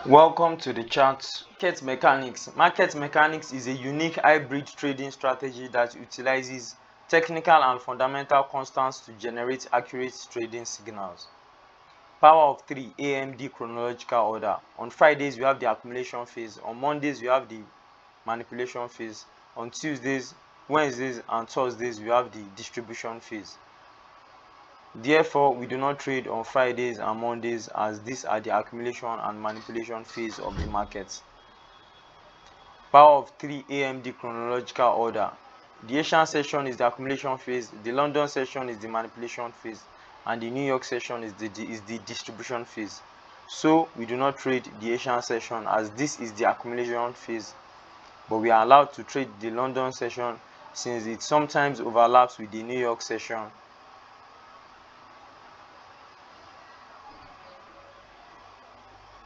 Welcome to the chart. Market mechanics. Market mechanics is a unique hybrid trading strategy that utilizes technical and fundamental constants to generate accurate trading signals. Power of 3 AMD chronological order. On Fridays, we have the accumulation phase. On Mondays, we have the manipulation phase. On Tuesdays, Wednesdays, and Thursdays, we have the distribution phase. Therefore, we do not trade on Fridays and Mondays, as these are the accumulation and manipulation phase of the market. Power of 3 AMD chronological order. The Asian session is the accumulation phase, the London session is the manipulation phase, and the New York session is the distribution phase. So we do not trade the Asian session, as this is the accumulation phase, but we are allowed to trade the London session since it sometimes overlaps with the New York session.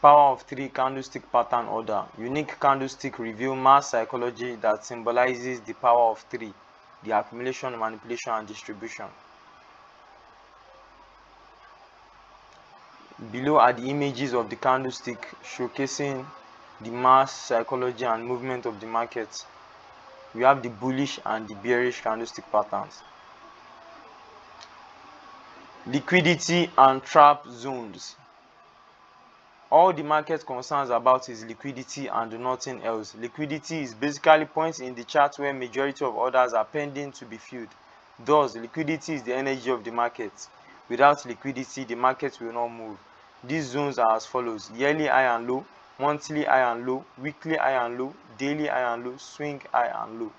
Power of 3 candlestick pattern order. Unique candlestick reveal mass psychology that symbolizes the power of 3, the accumulation, manipulation, and distribution. Below are the images of the candlestick showcasing the mass psychology and movement of the market. We have the bullish and the bearish candlestick patterns. Liquidity and trap zones. All the market concerns about is liquidity and nothing else. Liquidity is basically points in the chart where majority of orders are pending to be filled. Thus, liquidity is the energy of the market. Without liquidity, the market will not move. These zones are as follows: yearly high and low, monthly high and low, weekly high and low, daily high and low, swing high and low.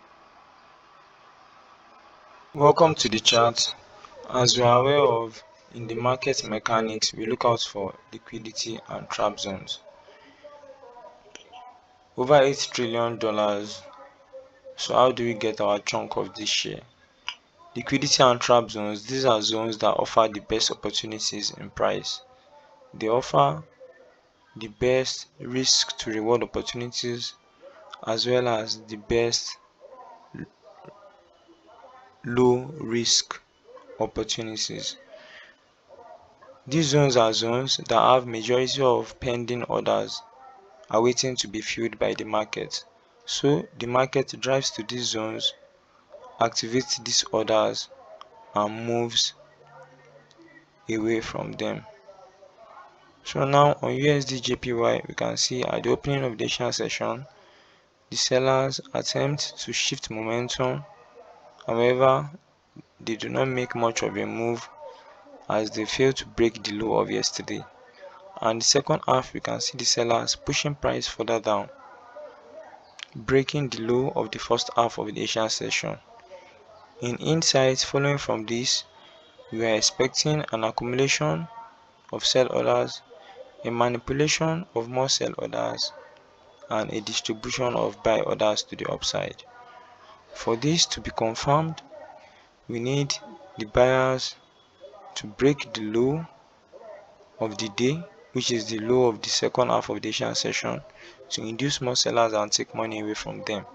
Welcome to the chart. As you are aware of, in the market mechanics, we look out for liquidity and trap zones. Over $8 trillion. So how do we get our chunk of this share? Liquidity and trap zones. These are zones that offer the best opportunities in price. They offer the best risk to reward opportunities as well as the best low risk opportunities. These zones are zones that have majority of pending orders awaiting to be filled by the market. So the market drives to these zones, activates these orders, and moves away from them. So now on USD JPY, we can see at the opening of the Asian session, the sellers attempt to shift momentum. However, they do not make much of a move as they fail to break the low of yesterday. And the second half, we can see the sellers pushing price further down, breaking the low of the first half of the Asian session. In insights following from this, we are expecting an accumulation of sell orders, a manipulation of more sell orders, and a distribution of buy orders to the upside. For this to be confirmed, we need the buyers to break the low of the day, which is the low of the second half of the Asian session, to induce more sellers and take money away from them.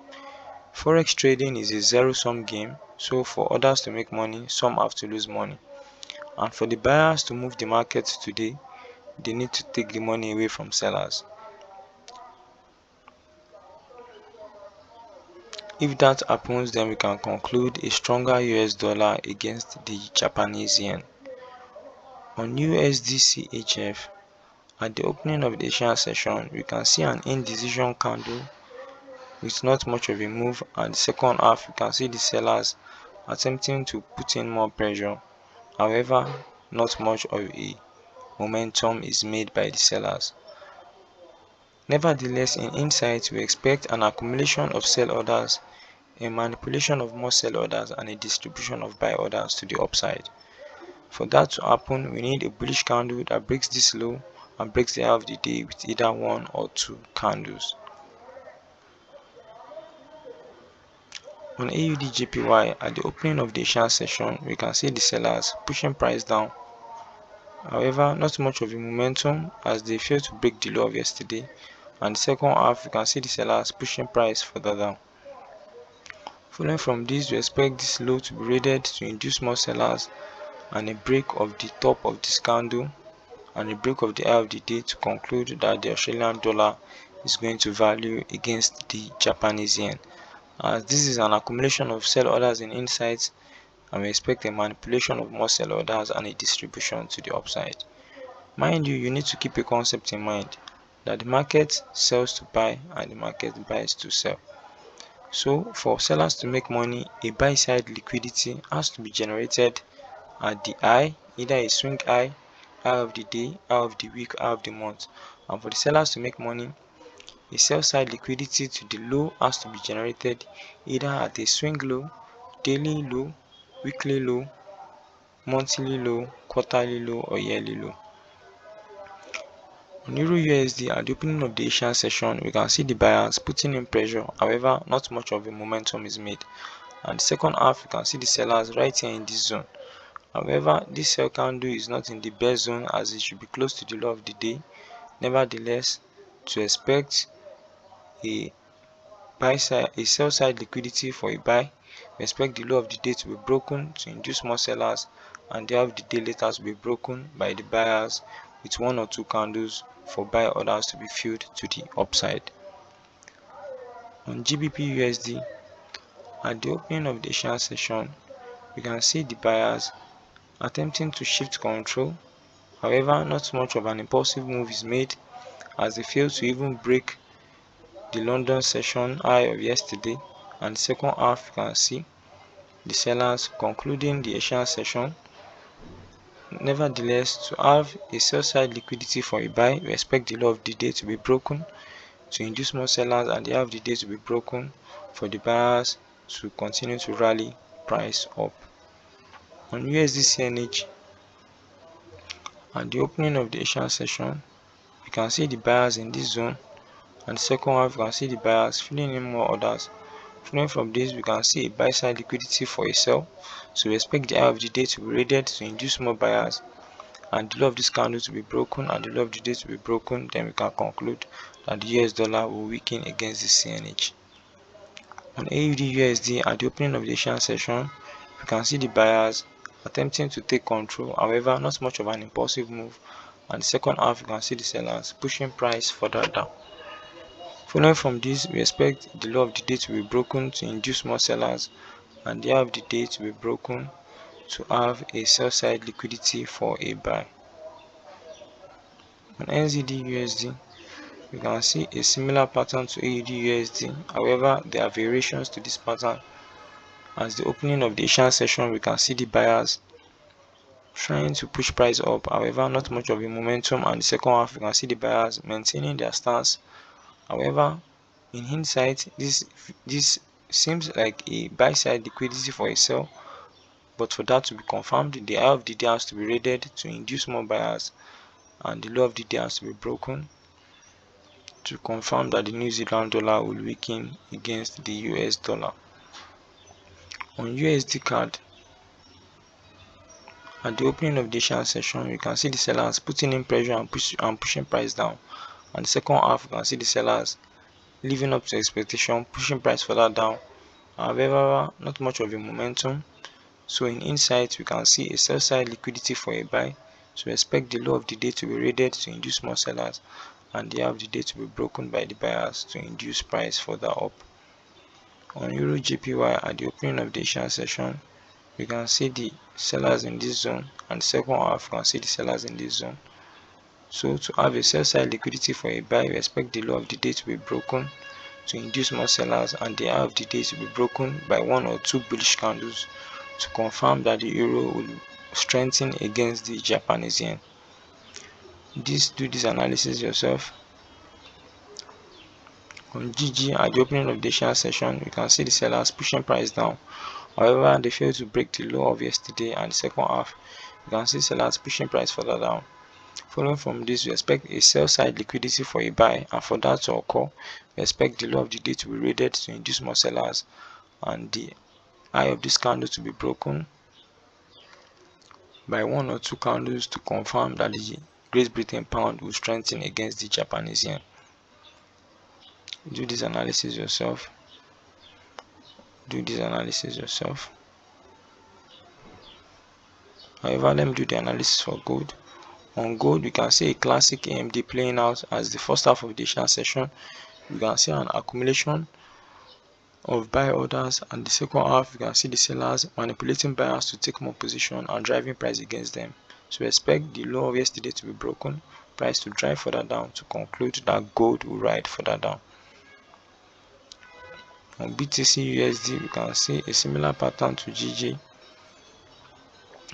Forex trading is a zero-sum game, so for others to make money, some have to lose money. And for the buyers to move the market today, they need to take the money away from sellers. If that happens, then we can conclude a stronger US dollar against the Japanese yen. On USD-CHF, at the opening of the Asian session, we can see an indecision candle with not much of a move, and the second half, we can see the sellers attempting to put in more pressure. However, not much of a momentum is made by the sellers. Nevertheless, in insights, we expect an accumulation of sell orders, a manipulation of more sell orders, and a distribution of buy orders to the upside. For that to happen, we need a bullish candle that breaks this low and breaks the high of the day with either one or two candles. On AUD-JPY, at the opening of the Asian session, we can see the sellers pushing price down. However, not much of a momentum as they fail to break the low of yesterday, and the second half, we can see the sellers pushing price further down. Following from this, we expect this low to be raided to induce more sellers and a break of the top of this candle and a break of the eye of the day to conclude that the Australian dollar is going to value against the Japanese yen. As this is an accumulation of sell orders in insights, and we expect a manipulation of more sell orders and a distribution to the upside. Mind you need to keep a concept in mind that the market sells to buy and the market buys to sell. So for sellers to make money, a buy side liquidity has to be generated at the high, either a swing high, high of the day, high of the week, high of the month. And for the sellers to make money, a sell side liquidity to the low has to be generated either at a swing low, daily low, weekly low, monthly low, quarterly low, or yearly low. On Euro USD, at the opening of the Asian session, we can see the buyers putting in pressure. However, not much of a momentum is made. And the second half, we can see the sellers right here in this zone. However, this sell candle is not in the best zone as it should be close to the low of the day. Nevertheless, to expect a sell side liquidity for a buy, we expect the low of the day to be broken to induce more sellers, and the high of the day later to be broken by the buyers with one or two candles for buy orders to be filled to the upside. On GBP USD, at the opening of the Asian session, we can see the buyers attempting to shift control. However, not much of an impulsive move is made as they fail to even break the London session high of yesterday, and the second half you can see the sellers concluding the Asian session. Nevertheless, to have a sell side liquidity for a buy, we expect the low of the day to be broken to induce more sellers and the high of the day to be broken for the buyers to continue to rally price up. On USD CNH, at the opening of the Asian session, you can see the buyers in this zone, and the second half you can see the buyers filling in more orders. Following from this, we can see a buy side liquidity for a sell, so we expect the high of the day to be raided to induce more buyers and the low of this candle to be broken and the low of the day to be broken. Then we can conclude that the US dollar will weaken against the CNH. On AUD USD, at the opening of the Asian session, we can see the buyers attempting to take control, however not much of an impulsive move, and the second half you can see the sellers pushing price further down. Following from this, we expect the low of the day to be broken to induce more sellers and the high of the day to be broken to have a sell side liquidity for a buy. On NZD USD, you can see a similar pattern to AUD USD. However, there are variations to this pattern. As the opening of the Asian session, we can see the buyers trying to push price up. However, not much of a momentum, and the second half, we can see the buyers maintaining their stance. However, in hindsight, this seems like a buy side liquidity for a sell, but for that to be confirmed, the high of the day has to be raided to induce more buyers and the low of the day has to be broken to confirm that the New Zealand dollar will weaken against the US dollar. On USD CAD, at the opening of the Asian session, you can see the sellers putting in pressure and pushing price down, and the second half you can see the sellers living up to expectation, pushing price further down. However, not much of a momentum. So in insight, we can see a sell side liquidity for a buy, so expect the low of the day to be raided to induce more sellers and the high of the day to be broken by the buyers to induce price further up. On Euro JPY, at the opening of the Asian session, we can see the sellers in this zone, and the second half you can see the sellers in this zone. So to have a sell side liquidity for a buy, we expect the low of the day to be broken to induce more sellers and the high of the day to be broken by one or two bullish candles to confirm that the euro will strengthen against the Japanese yen. Do this analysis yourself. On GG, at the opening of the Asian session, you can see the sellers pushing price down. However, they failed to break the low of yesterday, and the second half you can see sellers pushing price further down. Following from this, we expect a sell side liquidity for a buy, and for that to occur, we expect the low of the day to be raided to induce more sellers and the high of this candle to be broken by one or two candles to confirm that the Great Britain pound will strengthen against the Japanese yen. Do this analysis yourself. However, let me do the analysis for gold. On gold, we can see a classic AMD playing out as the first half of the Asian session. We can see an accumulation of buy orders, and the second half we can see the sellers manipulating buyers to take more position and driving price against them. So expect the low of yesterday to be broken, price to drive further down to conclude that gold will ride further down. On BTC USD, we can see a similar pattern to GJ.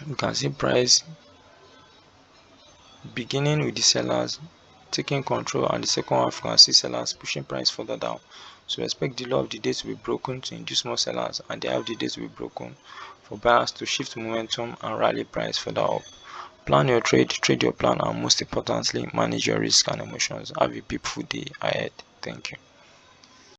We can see price beginning with the sellers taking control, and the second half you can see sellers pushing price further down. So expect the low of the day to be broken to induce more sellers, and the high of the day to be broken for buyers to shift momentum and rally price further up. Plan your trade your plan, and most importantly, manage your risk and emotions. Have a peaceful day ahead. Thank you.